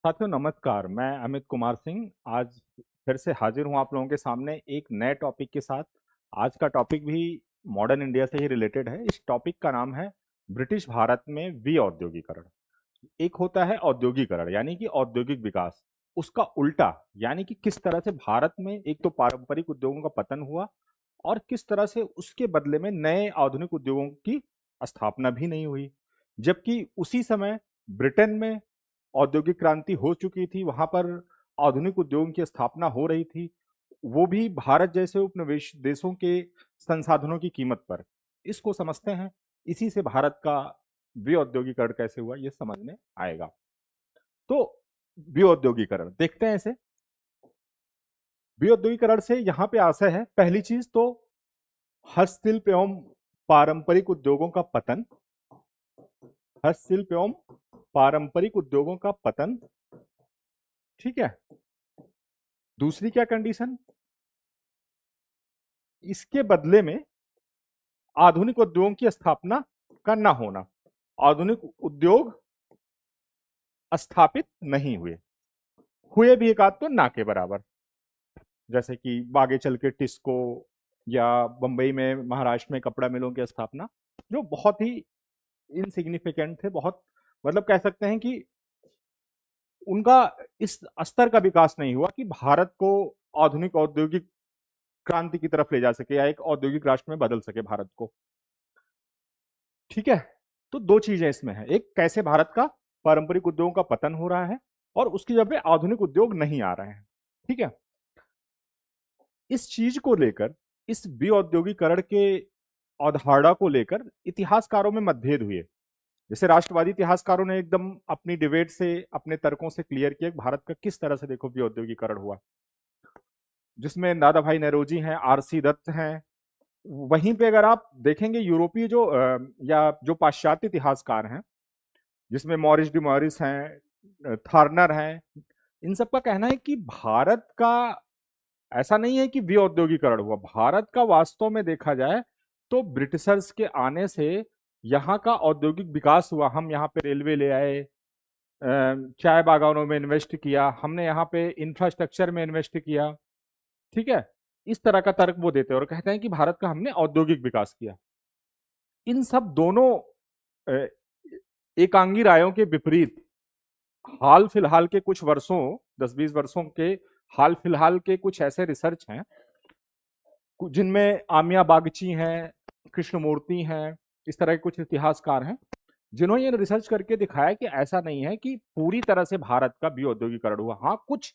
साथियों नमस्कार। मैं अमित कुमार सिंह आज फिर से हाजिर हूं आप लोगों के सामने एक नए टॉपिक के साथ। आज का टॉपिक भी मॉडर्न इंडिया से ही रिलेटेड है। इस टॉपिक का नाम है ब्रिटिश भारत में विऔद्योगीकरण। एक होता है औद्योगिकरण यानी कि औद्योगिक विकास, उसका उल्टा यानी कि किस तरह से भारत में एक तो पारंपरिक उद्योगों का पतन हुआ और किस तरह से उसके बदले में नए आधुनिक उद्योगों की स्थापना भी नहीं हुई। जबकि उसी समय ब्रिटेन में औद्योगिक क्रांति हो चुकी थी, वहां पर आधुनिक उद्योगों की स्थापना हो रही थी, वो भी भारत जैसे उपनिवेश देशों के संसाधनों की कीमत पर। इसको समझते हैं, इसी से भारत का विऔद्योगीकरण कैसे हुआ ये समझ में आएगा। तो विऔद्योगीकरण देखते हैं इसे। विऔद्योगीकरण से यहाँ पे आशय है, पहली चीज तो हस्तशिल्प एवं पारंपरिक उद्योगों का पतन। हस्तशिल्प एवं पारंपरिक उद्योगों का पतन, ठीक है। दूसरी क्या कंडीशन, इसके बदले में आधुनिक उद्योगों की स्थापना का ना होना। आधुनिक उद्योग स्थापित नहीं हुए, हुए भी एक आध तो ना के बराबर। जैसे कि आगे चल के टिस्को या बंबई में महाराष्ट्र में कपड़ा मिलों की स्थापना, जो बहुत ही इनसिग्निफिकेंट थे, बहुत मतलब कह सकते हैं कि उनका इस स्तर का विकास नहीं हुआ कि भारत को आधुनिक औद्योगिक क्रांति की तरफ ले जा सके या एक औद्योगिक राष्ट्र में बदल सके भारत को। ठीक है। तो दो चीजें इसमें है, एक कैसे भारत का पारंपरिक उद्योगों का पतन हो रहा है और उसकी जगह पे आधुनिक उद्योग नहीं आ रहे हैं। ठीक है। इस चीज को लेकर, इस विऔद्योगीकरण के अवधारणा को लेकर इतिहासकारों में मतभेद हुए। जैसे राष्ट्रवादी इतिहासकारों ने एकदम अपनी डिबेट से, अपने तर्कों से क्लियर किया कि भारत का किस तरह से देखो विऔद्योगीकरण हुआ, जिसमें दादा भाई नौरोजी हैं, आरसी दत्त हैं। वहीं पे अगर आप देखेंगे यूरोपीय जो या जो पाश्चात्य इतिहासकार हैं, जिसमें मॉरिस डी मॉरिस हैं, थार्नर हैं, इन सब का कहना है कि भारत का ऐसा नहीं है कि विऔद्योगीकरण हुआ। भारत का वास्तव में देखा जाए तो ब्रिटिशर्स के आने से यहाँ का औद्योगिक विकास हुआ। हम यहाँ पे रेलवे ले आए, चाय बागानों में इन्वेस्ट किया, हमने यहाँ पे इंफ्रास्ट्रक्चर में इन्वेस्ट किया। ठीक है। इस तरह का तर्क वो देते हैं और कहते हैं कि भारत का हमने औद्योगिक विकास किया। इन सब दोनों एकांगी रायों के विपरीत हाल फिलहाल के कुछ वर्षों, 10-20 वर्षों के हाल फिलहाल के कुछ ऐसे रिसर्च हैं जिनमें आमिया बागची हैं, कृष्णमूर्ति हैं, इस तरह के कुछ इतिहासकार हैं जिन्होंने ये रिसर्च करके दिखाया कि ऐसा नहीं है कि पूरी तरह से भारत का विऔद्योगीकरण हुआ। हाँ, कुछ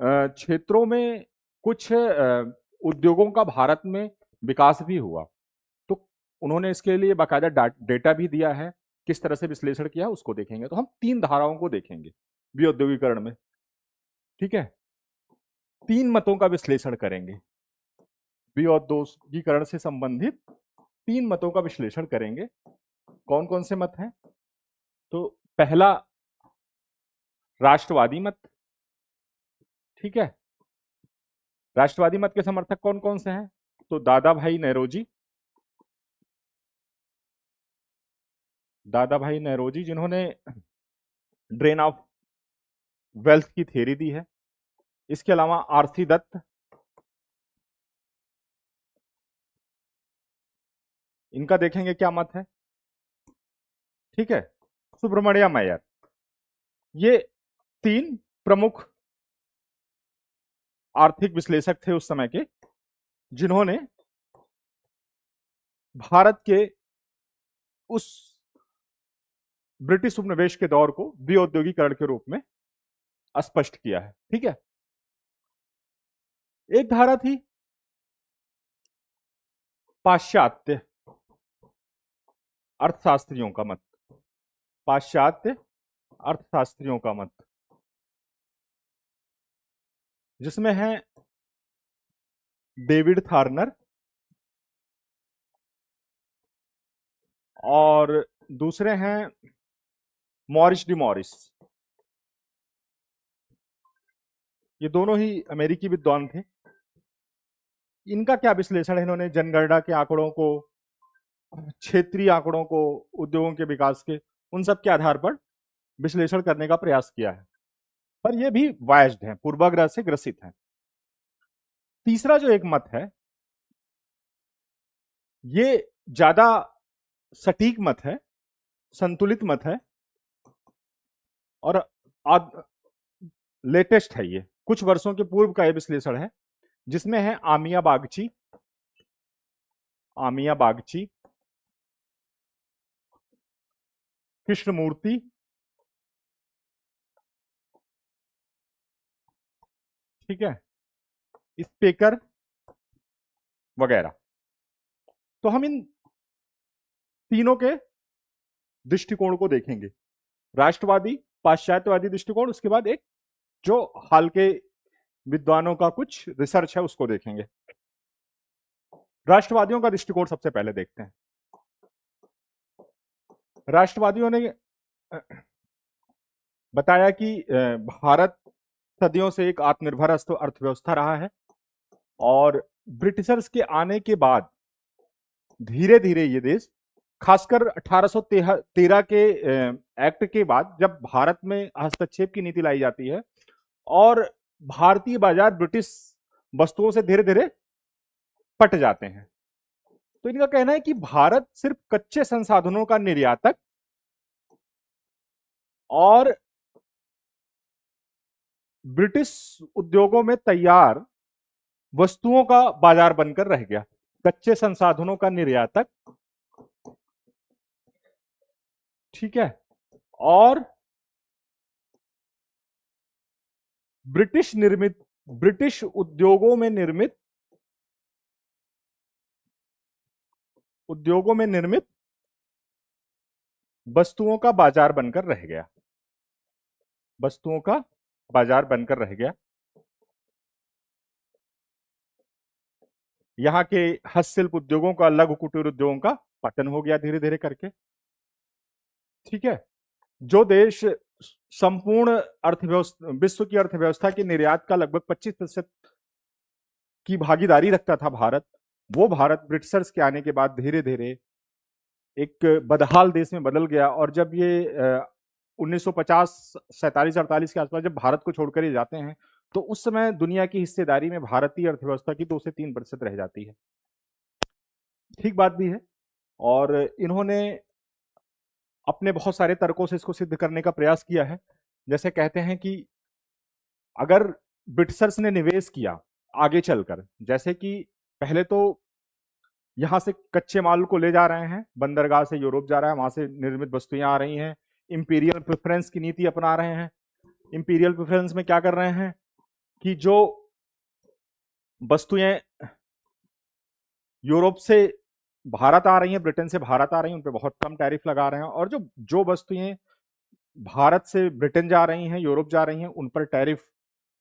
क्षेत्रों में कुछ उद्योगों का भारत में विकास भी हुआ। तो उन्होंने इसके लिए बाकायदा डेटा भी दिया है, किस तरह से विश्लेषण किया उसको देखेंगे। तो हम तीन धाराओं को देखेंगे विऔद्योगीकरण में। ठीक है। तीन मतों का विश्लेषण करेंगे, विऔद्योगीकरण से संबंधित तीन मतों का विश्लेषण करेंगे। कौन कौन से मत हैं? तो पहला, राष्ट्रवादी मत। ठीक है। राष्ट्रवादी मत के समर्थक कौन कौन से हैं? तो दादा भाई नौरोजी, दादा भाई नौरोजी जिन्होंने ड्रेन ऑफ वेल्थ की थ्योरी दी है। इसके अलावा आरसी दत्त, इनका देखेंगे क्या मत है। ठीक है। सुब्रमण्यम अय्यर, ये तीन प्रमुख आर्थिक विश्लेषक थे उस समय के, जिन्होंने भारत के उस ब्रिटिश उपनिवेश के दौर को विऔद्योगीकरण के रूप में स्पष्ट किया है। ठीक है। एक धारा थी पाश्चात्य अर्थशास्त्रियों का मत। पाश्चात्य अर्थशास्त्रियों का मत, जिसमें है डेविड थार्नर और दूसरे हैं मॉरिस डी मॉरिस। ये दोनों ही अमेरिकी विद्वान थे। इनका क्या विश्लेषण है, इन्होंने जनगणना के आंकड़ों को, क्षेत्रीय आंकड़ों को, उद्योगों के विकास के, उन सब के आधार पर विश्लेषण करने का प्रयास किया है। पर ये भी वायस्ड हैं, पूर्वाग्रह से ग्रसित हैं। तीसरा जो एक मत है, ये ज्यादा सटीक मत है, संतुलित मत है, और लेटेस्ट है। ये कुछ वर्षों के पूर्व का ये विश्लेषण है, जिसमें है आमिया बागची, कृष्णमूर्ति, ठीक है, स्पीकर वगैरह। तो हम इन तीनों के दृष्टिकोण को देखेंगे, राष्ट्रवादी, पाश्चात्यवादी दृष्टिकोण, उसके बाद एक जो हाल के विद्वानों का कुछ रिसर्च है उसको देखेंगे। राष्ट्रवादियों का दृष्टिकोण सबसे पहले देखते हैं। राष्ट्रवादियों ने बताया कि भारत सदियों से एक आत्मनिर्भर अर्थव्यवस्था रहा है, और ब्रिटिशर्स के आने के बाद धीरे धीरे ये देश, खासकर 1813 के एक्ट के बाद, जब भारत में हस्तक्षेप की नीति लाई जाती है और भारतीय बाजार ब्रिटिश वस्तुओं से धीरे धीरे पट जाते हैं, तो इनका कहना है कि भारत सिर्फ कच्चे संसाधनों का निर्यातक और ब्रिटिश उद्योगों में तैयार वस्तुओं का बाजार बनकर रह गया। कच्चे संसाधनों का निर्यातक, ठीक है, और ब्रिटिश उद्योगों में निर्मित वस्तुओं का बाजार बनकर रह गया, वस्तुओं का बाजार बनकर रह गया। यहां के हस्तशिल्प उद्योगों का, लघु कुटीर उद्योगों का पतन हो गया धीरे धीरे करके, ठीक है। जो देश संपूर्ण अर्थव्यवस्था, विश्व की अर्थव्यवस्था के निर्यात का लगभग 25% की भागीदारी रखता था भारत, वो भारत ब्रिटिशर्स के आने के बाद धीरे धीरे एक बदहाल देश में बदल गया। और जब ये 1950, 47-48 के आसपास जब भारत को छोड़कर ये जाते हैं, तो उस समय दुनिया की हिस्सेदारी में भारतीय अर्थव्यवस्था की 2 से 3% रह जाती है। ठीक बात भी है, और इन्होंने अपने बहुत सारे तर्कों से इसको सिद्ध करने का प्रयास किया है। जैसे कहते हैं कि अगर ब्रिटिशर्स ने निवेश किया आगे चलकर, जैसे कि पहले तो यहां से कच्चे माल को ले जा रहे हैं, बंदरगाह से यूरोप जा रहा है, वहां से निर्मित वस्तुएं आ रही हैं, इंपीरियल प्रेफरेंस की नीति अपना रहे हैं। इंपीरियल प्रेफरेंस में क्या कर रहे हैं कि जो वस्तुएं यूरोप से भारत आ रही हैं, ब्रिटेन से भारत आ रही हैं, उन पर बहुत कम टैरिफ लगा रहे हैं, और जो जो वस्तुएं भारत से ब्रिटेन जा रही हैं, यूरोप जा रही हैं, उन पर टैरिफ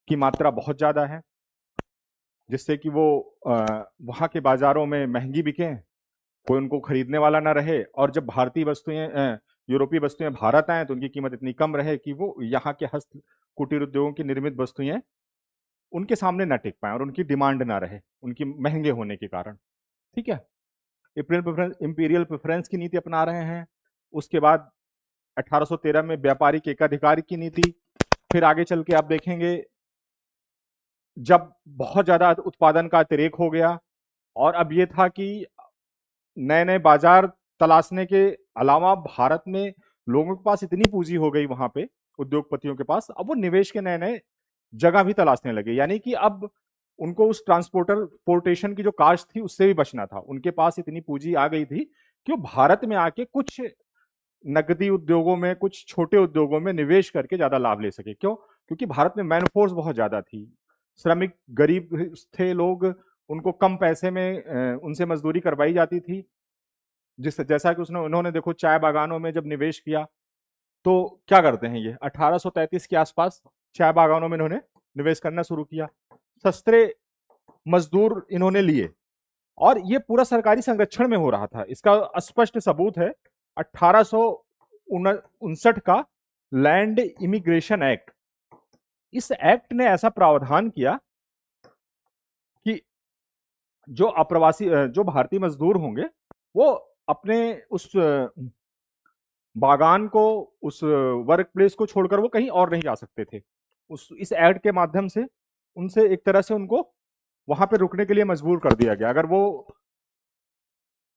की मात्रा बहुत ज्यादा है, जिससे कि वो वहां के बाजारों में महंगी बिकें, कोई उनको खरीदने वाला ना रहे, और जब भारतीय वस्तुएं, यूरोपीय वस्तुएं भारत आए तो उनकी कीमत इतनी कम रहे कि वो यहाँ के हस्त कुटीर उद्योगों की निर्मित वस्तुएं उनके सामने ना टिक पाए और उनकी डिमांड ना रहे, उनकी महंगे होने के कारण, ठीक है। इंपीरियल प्रेफरेंस की नीति अपना रहे हैं। उसके बाद 1813 में व्यापारिक एकाधिकार की नीति। फिर आगे चल के आप देखेंगे जब बहुत ज्यादा उत्पादन का अतिरेक हो गया, और अब ये था कि नए नए बाजार तलाशने के अलावा भारत में लोगों के पास इतनी पूंजी हो गई, वहां पे उद्योगपतियों के पास, अब वो निवेश के नए नए जगह भी तलाशने लगे। यानी कि अब उनको उस ट्रांसपोर्टेशन की जो कास्ट थी उससे भी बचना था। उनके पास इतनी पूंजी आ गई थी कि वो भारत में आके कुछ नकदी उद्योगों में, कुछ छोटे उद्योगों में निवेश करके ज्यादा लाभ ले सके। क्यों? क्योंकि भारत में मैनफोर्स बहुत ज्यादा थी, श्रमिक गरीब थे लोग, उनको कम पैसे में उनसे मजदूरी करवाई जाती थी। जैसा कि उन्होंने देखो चाय बागानों में जब निवेश किया तो क्या करते हैं, ये 1833 के आसपास चाय बागानों में इन्होंने निवेश करना शुरू किया, सस्ते मजदूर इन्होंने लिए, और ये पूरा सरकारी संरक्षण में हो रहा था। इसका स्पष्ट सबूत है 1859 का लैंड इमिग्रेशन एक्ट। इस एक्ट ने ऐसा प्रावधान किया कि जो अप्रवासी, जो भारतीय मजदूर होंगे, वो अपने उस बागान को, उस वर्क प्लेस को छोड़कर वो कहीं और नहीं जा सकते थे। उस इस एक्ट के माध्यम से उनसे एक तरह से उनको वहां पे रुकने के लिए मजबूर कर दिया गया। अगर वो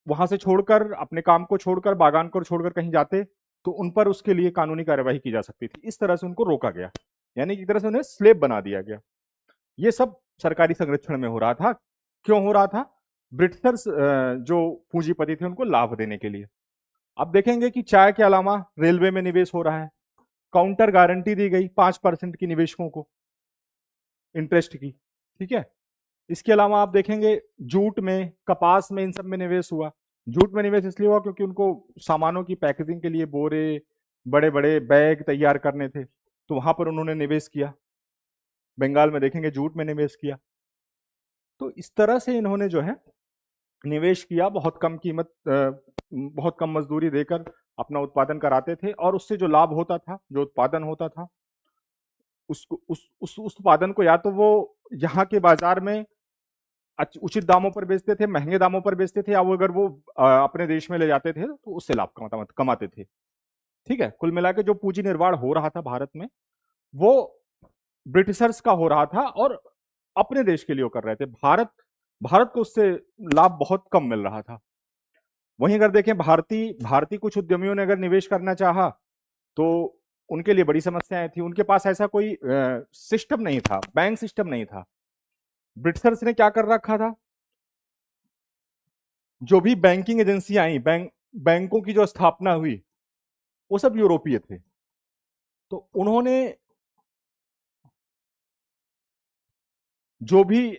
वहां से छोड़कर अपने काम को छोड़कर बागान को छोड़कर कहीं जाते तो उन पर उसके लिए कानूनी कार्यवाही की जा सकती थी। इस तरह से उनको रोका गया, यानी कि एक तरह से उन्हें स्लेब बना दिया गया। ये सब सरकारी संरक्षण में हो रहा था। क्यों हो रहा था? ब्रिटिशर्स जो पूंजीपति थे उनको लाभ देने के लिए। अब देखेंगे कि चाय के अलावा रेलवे में निवेश हो रहा है, काउंटर गारंटी दी गई 5% की निवेशकों को इंटरेस्ट की, ठीक है। इसके अलावा आप देखेंगे जूट में, कपास में, इन सब में निवेश हुआ। जूट में निवेश इसलिए हुआ क्योंकि उनको सामानों की पैकेजिंग के लिए बोरे, बड़े बड़े बैग तैयार करने थे, तो वहां पर उन्होंने निवेश किया। बंगाल में देखेंगे जूट में निवेश किया। तो इस तरह से इन्होंने जो है निवेश किया, बहुत कम कीमत, बहुत कम मजदूरी देकर अपना उत्पादन कराते थे, और उससे जो लाभ होता था, जो उत्पादन होता था, उसको उस उत्पादन को या तो वो यहाँ के बाजार में उचित दामों पर बेचते थे, महंगे दामों पर बेचते थे, या वो अगर वो अपने देश में ले जाते थे तो उससे लाभ कमाते थे, ठीक है। कुल मिला के जो पूंजी निर्माण हो रहा था भारत में, वो ब्रिटिशर्स का हो रहा था और अपने देश के लिए वो कर रहे थे। भारत को उससे लाभ बहुत कम मिल रहा था। वहीं अगर देखें भारतीय कुछ उद्यमियों ने अगर निवेश करना चाहा तो उनके लिए बड़ी समस्याएं थी। उनके पास ऐसा कोई सिस्टम नहीं था, बैंक सिस्टम नहीं था। ब्रिटिशर्स ने क्या कर रखा था, जो भी बैंकिंग एजेंसियां आई, बैंकों की जो स्थापना हुई, वो सब यूरोपीय थे। तो उन्होंने जो भी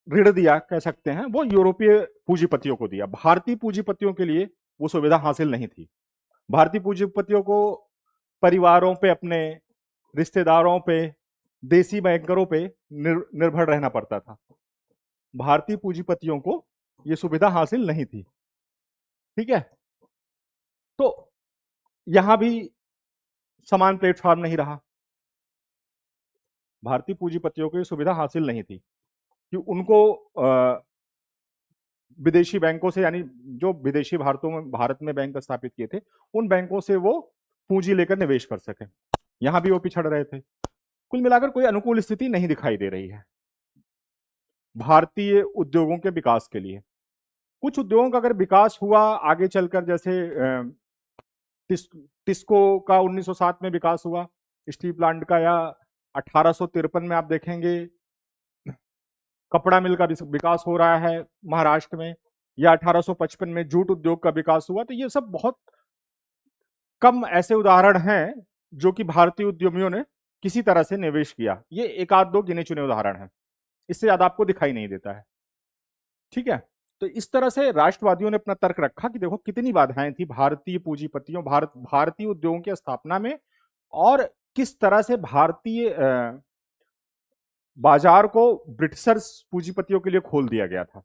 ऋण दिया, कह सकते हैं, वो यूरोपीय पूंजीपतियों को दिया। भारतीय पूंजीपतियों के लिए वो सुविधा हासिल नहीं थी। भारतीय पूंजीपतियों को परिवारों पे, अपने रिश्तेदारों पे, देसी बैंकरों पे निर्भर रहना पड़ता था। भारतीय पूंजीपतियों को यह सुविधा हासिल नहीं थी, ठीक है। तो यहां भी समान प्लेटफॉर्म नहीं रहा। भारतीय पूंजीपतियों को यह सुविधा हासिल नहीं थी कि उनको विदेशी बैंकों से, यानी जो विदेशी भारत में बैंक स्थापित किए थे, उन बैंकों से वो पूंजी लेकर निवेश कर सके। यहां भी वो पिछड़ रहे थे। कुल मिलाकर कोई अनुकूल स्थिति नहीं दिखाई दे रही है भारतीय उद्योगों के विकास के लिए। कुछ उद्योगों का अगर विकास हुआ आगे चलकर, जैसे टिस्को का 1907 में विकास हुआ, स्टील प्लांट का, या 1853 में आप देखेंगे कपड़ा मिल का विकास हो रहा है महाराष्ट्र में, या 1855 में जूट उद्योग का विकास हुआ। तो ये सब बहुत कम ऐसे उदाहरण हैं जो कि भारतीय उद्यमियों ने किसी तरह से निवेश किया। ये एक आध दो गिने चुने उदाहरण हैं, इससे ज्यादा आपको दिखाई नहीं देता है, ठीक है। तो इस तरह से राष्ट्रवादियों ने अपना तर्क रखा कि देखो कितनी बाधाएं थी भारतीय पूंजीपतियों, भारतीय उद्योगों की स्थापना में, और किस तरह से भारतीय बाजार को ब्रिटिशर्स पूंजीपतियों के लिए खोल दिया गया था।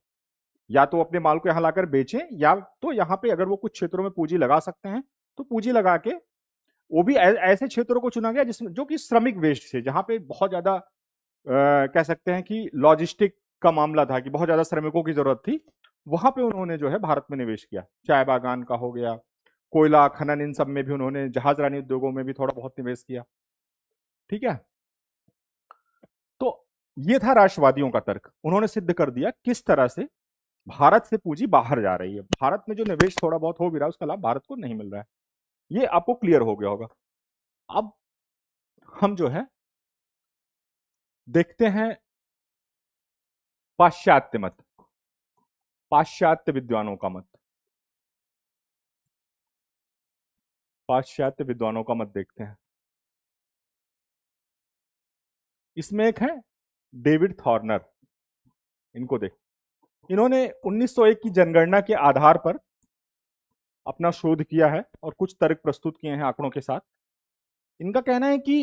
या तो अपने माल को यहां लाकर बेचें, या तो यहां पे अगर वो कुछ क्षेत्रों में पूंजी लगा सकते हैं तो पूंजी लगा के, वो भी ऐसे क्षेत्रों को चुना गया जिसमें जो कि श्रमिक वेस्ट थे, जहां पे बहुत ज्यादा कह सकते हैं कि लॉजिस्टिक का मामला था, कि बहुत ज्यादा श्रमिकों की जरूरत थी। वहां पे उन्होंने जो है भारत में निवेश किया। चाय बागान का हो गया, कोयला खनन, इन सब में भी उन्होंने, जहाजरानी उद्योगों में भी थोड़ा बहुत निवेश किया, ठीक है। तो ये था राष्ट्रवादियों का तर्क। उन्होंने सिद्ध कर दिया किस तरह से भारत से पूंजी बाहर जा रही है, भारत में जो निवेश थोड़ा बहुत हो भी रहा है उसका लाभ भारत को नहीं मिल रहा है। ये आपको क्लियर हो गया होगा। अब हम जो है देखते हैं पाश्चात्य मत, पाश्चात्य विद्वानों का मत, पाश्चात्य विद्वानों का मत देखते हैं। इसमें एक है डेविड थॉर्नर, इनको देख, इन्होंने 1901 की जनगणना के आधार पर अपना शोध किया है और कुछ तर्क प्रस्तुत किए हैं आंकड़ों के साथ। इनका कहना है कि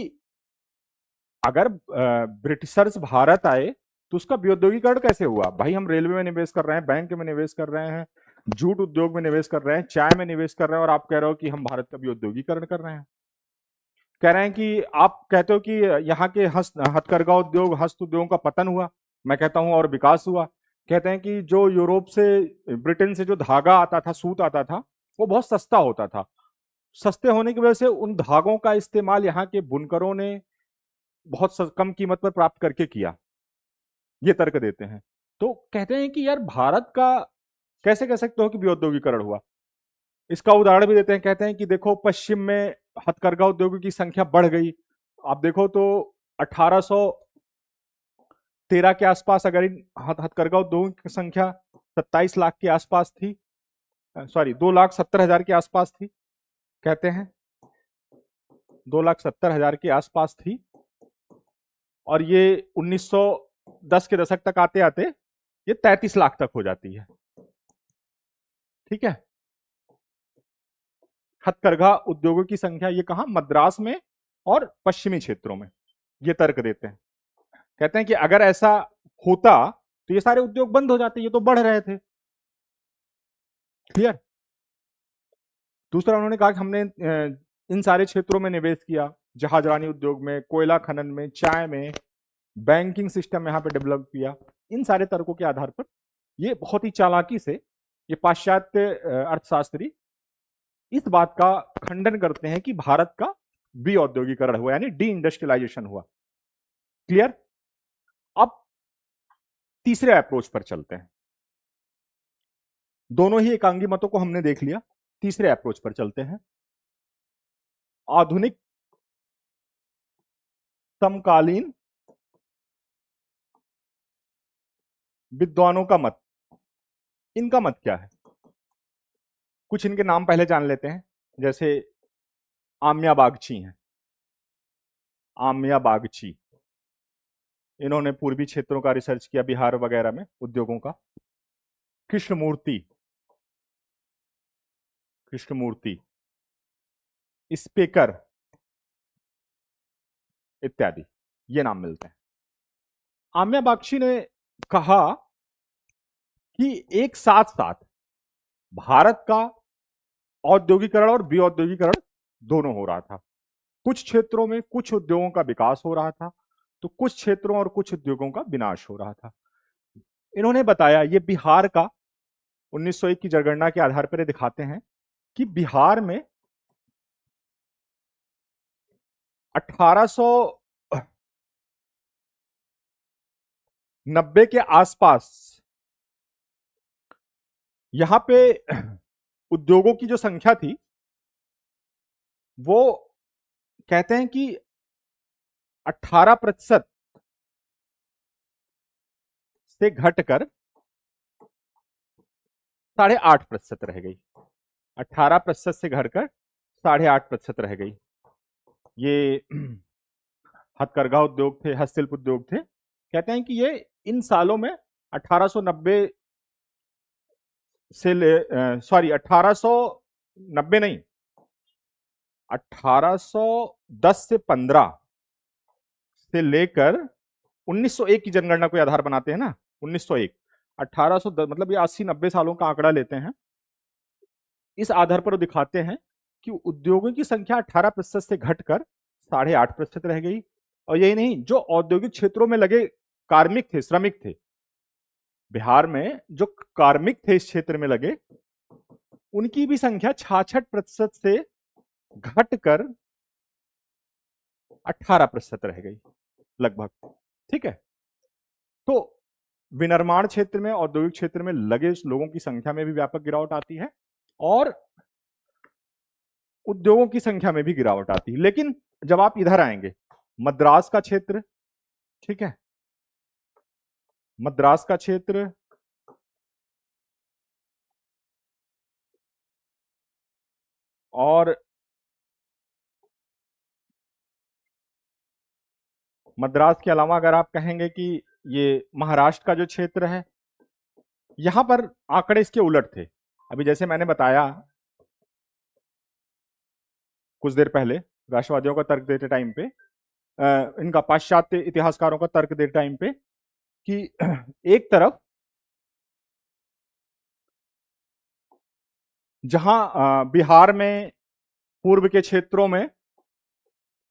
अगर ब्रिटिशर्स भारत आए तो उसका औद्योगिकरण कैसे हुआ? भाई हम रेलवे में निवेश कर रहे हैं, बैंक में निवेश कर रहे हैं, जूट उद्योग में निवेश कर रहे हैं, चाय में निवेश कर रहे हैं, और आप कह रहे हो कि हम भारत का भी औद्योगिकरण कर रहे हैं। कह रहे हैं कि आप कहते हो कि यहाँ के हथकरघा उद्योग, हस्त उद्योगों का पतन हुआ, मैं कहता हूँ और विकास हुआ। कहते हैं कि जो यूरोप से, ब्रिटेन से जो धागा आता था, सूत आता था, वो बहुत सस्ता होता था, सस्ते होने की वजह से उन धागों का इस्तेमाल यहाँ के बुनकरों ने बहुत कम कीमत पर प्राप्त करके किया, ये तर्क देते हैं। तो कहते हैं कि यार भारत का कैसे कह सकते हो कि विऔद्योगीकरण हुआ? इसका उदाहरण भी देते हैं, कहते हैं कि देखो पश्चिम में हथकरघा उद्योगों की संख्या बढ़ गई। आप देखो तो 1813 के आसपास अगर इन हथकरघा उद्योगों की संख्या 27 लाख के आसपास थी, सॉरी 2,70,000 के आसपास थी, कहते हैं 2,70,000 के आसपास थी, और ये 1910 के दशक तक आते आते ये 33 लाख तक हो जाती है। ठीक है, हथकरघा उद्योगों की संख्या ये कहा, मद्रास में और पश्चिमी क्षेत्रों में, ये तर्क देते हैं। कहते हैं कि अगर ऐसा होता तो ये सारे उद्योग बंद हो जाते, ये तो बढ़ रहे थे। क्लियर? दूसरा उन्होंने कहा कि हमने इन सारे क्षेत्रों में निवेश किया, जहाजरानी उद्योग में, कोयला खनन में, चाय में, बैंकिंग सिस्टम यहाँ पे डेवलप किया। इन सारे तर्कों के आधार पर ये बहुत ही चालाकी से ये पाश्चात्य अर्थशास्त्री इस बात का खंडन करते हैं कि भारत का विऔद्योगीकरण हुआ, यानी डी इंडस्ट्रियलाइजेशन हुआ। क्लियर? अब तीसरे अप्रोच पर चलते हैं। दोनों ही एकांगी मतों को हमने देख लिया, तीसरे अप्रोच पर चलते हैं। आधुनिक समकालीन विद्वानों का मत, इनका मत क्या है? कुछ इनके नाम पहले जान लेते हैं, जैसे आम्या बागची हैं। आम्या बागची, इन्होंने पूर्वी क्षेत्रों का रिसर्च किया, बिहार वगैरह में उद्योगों का। कृष्णमूर्ति, कृष्णमूर्ति, स्पीकर इत्यादि, ये नाम मिलते हैं। आम्या बागची ने कहा कि एक साथ साथ भारत का औद्योगिकरण और विऔद्योगिकरण दोनों हो रहा था। कुछ क्षेत्रों में कुछ उद्योगों का विकास हो रहा था, तो कुछ क्षेत्रों और कुछ उद्योगों का विनाश हो रहा था। इन्होंने बताया, ये बिहार का 1901 की जनगणना के आधार पर दिखाते हैं कि बिहार में 1890 के आसपास यहां पे उद्योगों की जो संख्या थी वो कहते हैं कि 18% से घटकर 8.5% रह गई। 18% से घटकर 8.5% रह गई। ये हथकरघा उद्योग थे, हस्तशिल्प उद्योग थे। कहते हैं कि ये इन सालों में 1890 से ले, सॉरी 1890 नहीं, 1810 से 15 से लेकर 1901 की जनगणना को आधार बनाते हैं ना, 1901, 1810 मतलब ये 80-90 सालों का आंकड़ा लेते हैं। इस आधार पर वो दिखाते हैं कि उद्योगों की संख्या 18% से घटकर 8.5% रह गई। और यही नहीं, जो औद्योगिक क्षेत्रों में लगे कार्मिक थे, श्रमिक थे, बिहार में जो कार्मिक थे इस क्षेत्र में लगे, उनकी भी संख्या 66% से घटकर 18% रह गई लगभग। ठीक है, तो विनिर्माण क्षेत्र में, औद्योगिक क्षेत्र में लगे लोगों की संख्या में भी व्यापक गिरावट आती है और उद्योगों की संख्या में भी गिरावट आती है। लेकिन जब आप इधर आएंगे, मद्रास का क्षेत्र, ठीक है, मद्रास का क्षेत्र और मद्रास के अलावा अगर आप कहेंगे कि ये महाराष्ट्र का जो क्षेत्र है, यहां पर आंकड़े इसके उलट थे। अभी जैसे मैंने बताया कुछ देर पहले, राष्ट्रवादियों का तर्क देते टाइम पे, इनका पाश्चात्य इतिहासकारों का तर्क देते टाइम पे, कि एक तरफ जहां बिहार में पूर्व के क्षेत्रों में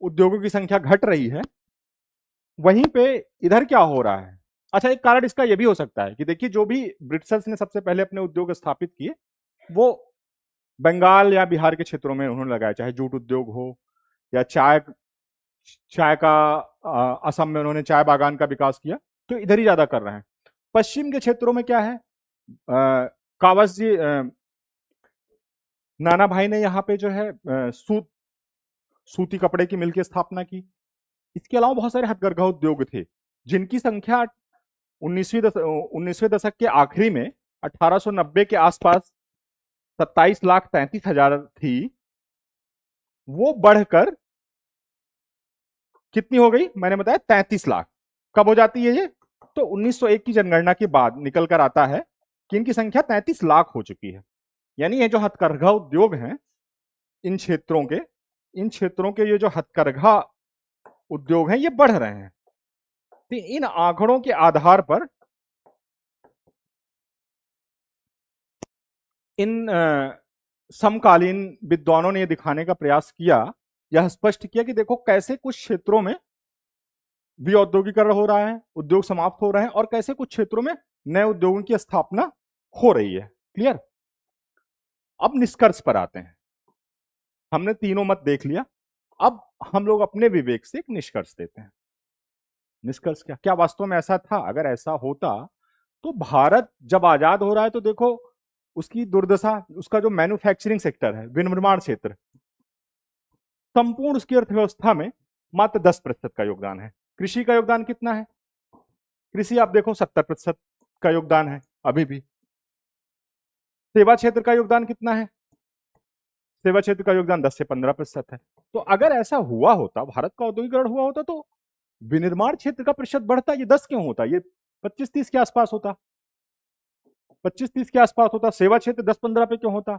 उद्योगों की संख्या घट रही है, वहीं पे इधर क्या हो रहा है? अच्छा, एक कारण इसका यह भी हो सकता है कि देखिए, जो भी ब्रिटिशर्स ने सबसे पहले अपने उद्योग स्थापित किए, वो बंगाल या बिहार के क्षेत्रों में उन्होंने लगाया, चाहे जूट उद्योग हो या चाय चाय का असम में उन्होंने चाय बागान का विकास किया, तो इधर ही ज्यादा कर रहे हैं। पश्चिम के क्षेत्रों में क्या है, कावस जी, नाना भाई ने यहाँ पे जो है सूती कपड़े की मिल की स्थापना की। इसके अलावा बहुत सारे हथकरघा उद्योग थे जिनकी संख्या 19वीं दशक के आखिरी में 1890 के आसपास 27,33,000 थी, वो बढ़कर कितनी हो गई, मैंने बताया 33 लाख। कब हो जाती है ये, तो 1901 की जनगणना के बाद निकल कर आता है कि इनकी संख्या 33 लाख हो चुकी है। यानी ये जो हथकरघा उद्योग हैं इन क्षेत्रों के ये जो हथकरघा उद्योग हैं ये बढ़ रहे हैं। तो इन आंकड़ों के आधार पर इन समकालीन विद्वानों ने यह दिखाने का प्रयास किया, यह स्पष्ट किया कि देखो कैसे कुछ क्षेत्रों में भी औद्योगिकरण हो रहा है, उद्योग समाप्त हो रहे हैं, और कैसे कुछ क्षेत्रों में नए उद्योगों की स्थापना हो रही है। क्लियर। अब निष्कर्ष पर आते हैं। हमने तीनों मत देख लिया, अब हम लोग अपने विवेक से एक निष्कर्ष देते हैं। निष्कर्ष क्या, क्या वास्तव में ऐसा था? अगर ऐसा होता तो भारत जब आजाद हो रहा है तो देखो उसकी दुर्दशा, उसका जो मैन्युफैक्चरिंग सेक्टर है, विनिर्माण क्षेत्र, संपूर्ण उसकी अर्थव्यवस्था में मात्र 10% का योगदान है। कृषि का योगदान कितना है? कृषि आप देखो 70% का योगदान है अभी भी। सेवा क्षेत्र का योगदान कितना है? सेवा क्षेत्र का योगदान 10 से 15% है। तो अगर ऐसा हुआ होता, भारत का औद्योगिकरण हुआ होता, तो विनिर्माण क्षेत्र का प्रतिशत बढ़ता, ये 10 क्यों होता, ये 25-30 के आसपास होता, 25-30 के आसपास होता। सेवा क्षेत्र 10-15 पे क्यों होता,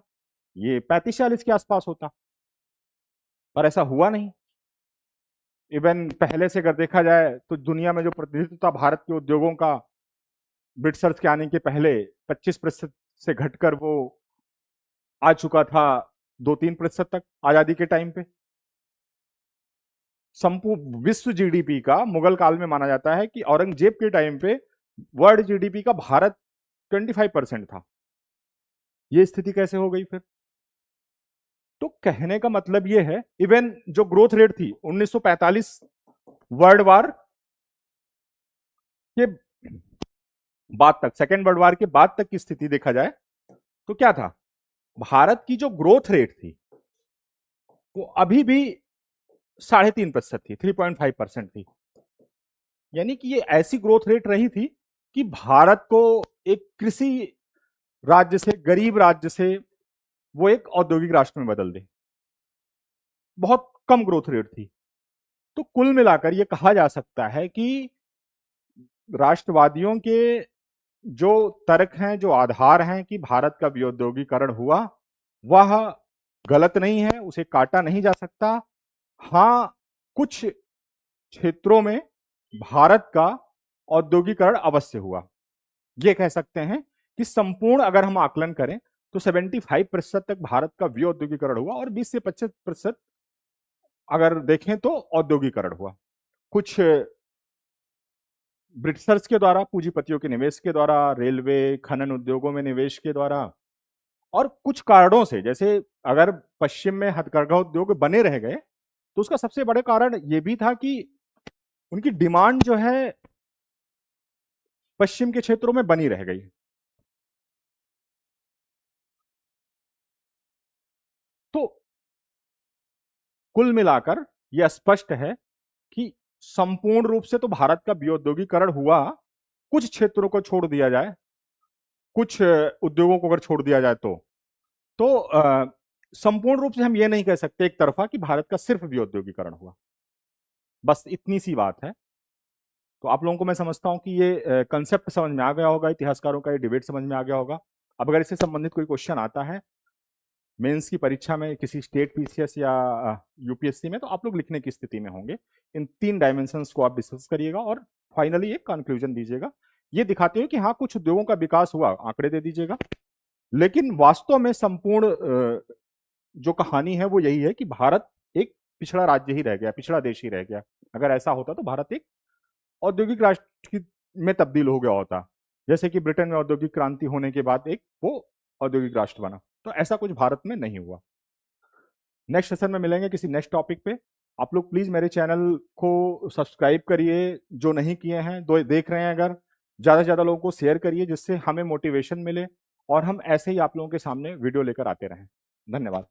ये 35-40 के आसपास होता। पर ऐसा हुआ नहीं। इवन पहले से अगर देखा जाए तो दुनिया में जो प्रतिनिधित्व था भारत के उद्योगों का ब्रिटिशर्स के आने के पहले 25% से घटकर वो आ चुका था 2-3% तक आजादी के टाइम पे। संपूर्ण विश्व जीडीपी का मुगल काल में माना जाता है कि औरंगजेब के टाइम पे वर्ल्ड जीडीपी का भारत 25% था। ये स्थिति कैसे हो गई फिर? तो कहने का मतलब ये है, इवन जो ग्रोथ रेट थी 1945 वर्ल्ड वार के बाद तक, सेकेंड वर्ल्ड वार के बाद तक की स्थिति देखा जाए तो क्या था, भारत की जो ग्रोथ रेट थी वो अभी भी 3.5% थी, 3.5% थी। यानी कि ये ऐसी ग्रोथ रेट रही थी कि भारत को एक कृषि राज्य से, गरीब राज्य से, वो एक औद्योगिक राष्ट्र में बदल दे। बहुत कम ग्रोथ रेट थी। तो कुल मिलाकर ये कहा जा सकता है कि राष्ट्रवादियों के जो तर्क हैं, जो आधार हैं कि भारत का विऔद्योगिकरण हुआ, वह गलत नहीं है, उसे काटा नहीं जा सकता। हां, कुछ क्षेत्रों में भारत का औद्योगिकरण अवश्य हुआ। ये कह सकते हैं कि संपूर्ण अगर हम आकलन करें तो 75% तक भारत का विऔद्योगिकरण हुआ और 20 से 25% अगर देखें तो औद्योगिकरण हुआ। कुछ ब्रिटिशर्स के द्वारा, पूंजीपतियों के निवेश के द्वारा, रेलवे, खनन उद्योगों में निवेश के द्वारा, और कुछ कारणों से, जैसे अगर पश्चिम में हथकरघा उद्योग बने रह गए तो उसका सबसे बड़ा कारण यह भी था कि उनकी डिमांड जो है पश्चिम के क्षेत्रों में बनी रह गई। तो कुल मिलाकर यह स्पष्ट है कि संपूर्ण रूप से तो भारत का विऔद्योगिकरण हुआ, कुछ क्षेत्रों को छोड़ दिया जाए, कुछ उद्योगों को अगर छोड़ दिया जाए तो संपूर्ण रूप से हम ये नहीं कह सकते एक तरफा कि भारत का सिर्फ विऔद्योगिकरण हुआ। बस इतनी सी बात है। तो आप लोगों को मैं समझता हूं कि ये कंसेप्ट समझ में आ गया होगा, इतिहासकारों का ये डिबेट समझ में आ गया होगा। अब अगर इससे संबंधित कोई क्वेश्चन आता है मेंस की परीक्षा में, किसी स्टेट पीसीएस या यूपीएससी में, तो आप लोग लिखने की स्थिति में होंगे। इन 3 डायमेंशंस को आप डिस्कस करिएगा और फाइनली एक कंक्लूजन दीजिएगा। ये दिखाते हुए कि हाँ कुछ उद्योगों का विकास हुआ, आंकड़े दे दीजिएगा। लेकिन वास्तव में संपूर्ण जो कहानी है वो यही है कि भारत एक पिछड़ा राज्य ही रह गया, पिछड़ा देश ही रह गया। अगर ऐसा होता तो भारत एक औद्योगिक राष्ट्र में तब्दील हो गया होता, जैसे कि ब्रिटेन में औद्योगिक क्रांति होने के बाद एक वो औद्योगिक राष्ट्र बना। तो ऐसा कुछ भारत में नहीं हुआ। नेक्स्ट सेशन में मिलेंगे किसी नेक्स्ट टॉपिक पे। आप लोग प्लीज़ मेरे चैनल को सब्सक्राइब करिए, जो नहीं किए हैं, दो देख रहे हैं अगर, ज़्यादा से ज़्यादा लोगों को शेयर करिए जिससे हमें मोटिवेशन मिले और हम ऐसे ही आप लोगों के सामने वीडियो लेकर आते रहें। धन्यवाद।